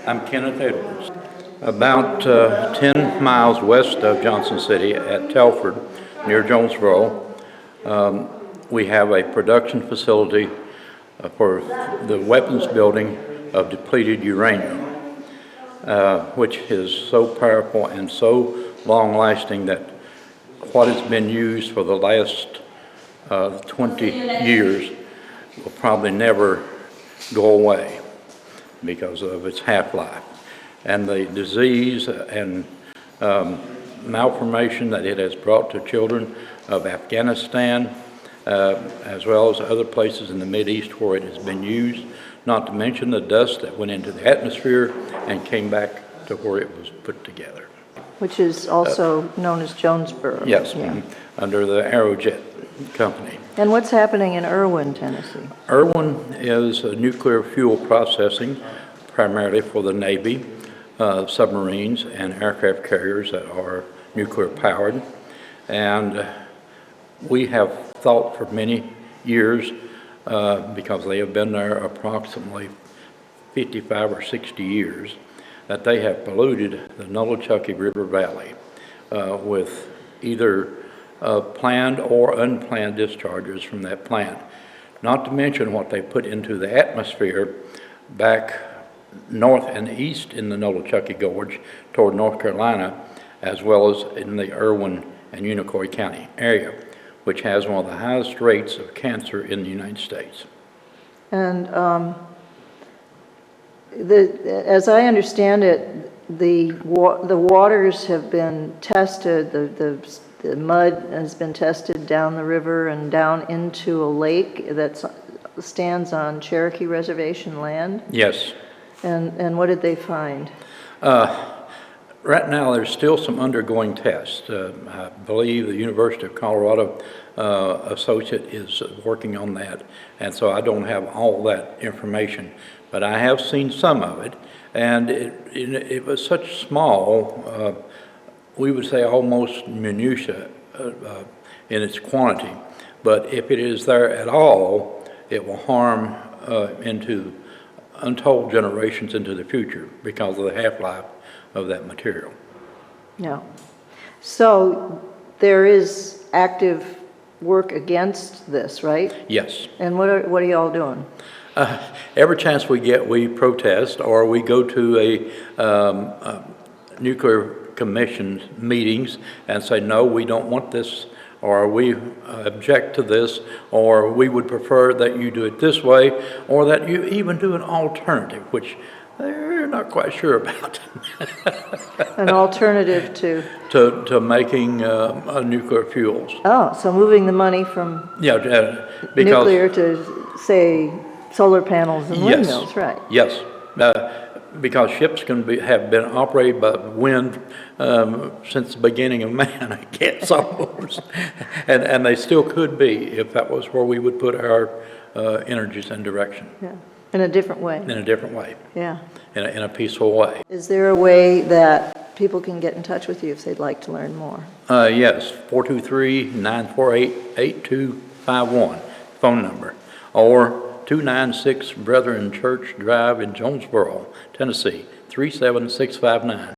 I'm Kenneth Edwards. About 10 miles west of Johnson City at Telford, near Jonesboro, we have a production facility for the weapons building of depleted uranium, which is so powerful and so long-lasting that what has been used for the last 20 years will probably never go away because of its half-life. And the disease and malformation that it has brought to children of Afghanistan, as well as other places in the Mideast where it has been used, not to mention the dust that went into the atmosphere and came back to where it was put together. Which is also known as Jonesboro. Yes, yeah. Under the Aerojet company. And what's happening in Irwin, Tennessee? Irwin is nuclear fuel processing, primarily for the Navy, submarines and aircraft carriers that are nuclear powered. And we have thought for many years, because they have been there approximately 55 or 60 years, that they have polluted the Nolichucky River Valley with either planned or unplanned discharges from that plant. Not to mention what they put into the atmosphere back north and east in the Nolichucky Gorge toward North Carolina, as well as in the Irwin and Unicoi County area, which has one of the highest rates of cancer in the United States. And as I understand it, the waters have been tested, the mud has been tested down the river and down into a lake that stands on Cherokee Reservation land? Yes. And what did they find? Right now, there's still some undergoing tests. I believe the University of Colorado associate is working on that, and so I don't have all that information, but I have seen some of it, and it was such small, we would say almost minutia in its quantity, but if it is there at all, it will harm into untold generations into the future because of the half-life of that material. Yeah. So there is active work against this, right? Yes. And what are y'all doing? Every chance we get, we protest, or we go to a nuclear commission meetings and say, no, we don't want this, or we object to this, or we would prefer that you do it this way, or that you even do an alternative, which they're not quite sure about. An alternative to making nuclear fuels. Oh, so moving the money from because nuclear to, say, solar panels and windmills, yes, right? Yes, because ships have been operated by wind since the beginning of man, I guess, almost. and they still could be if that was where we would put our energies and direction. Yeah. In a different way. In a different way. Yeah. In a peaceful way. Is there a way that people can get in touch with you if they'd like to learn more? Yes, 423-948-8251, phone number, or 296 Brethren Church Drive in Jonesboro, Tennessee, 37659.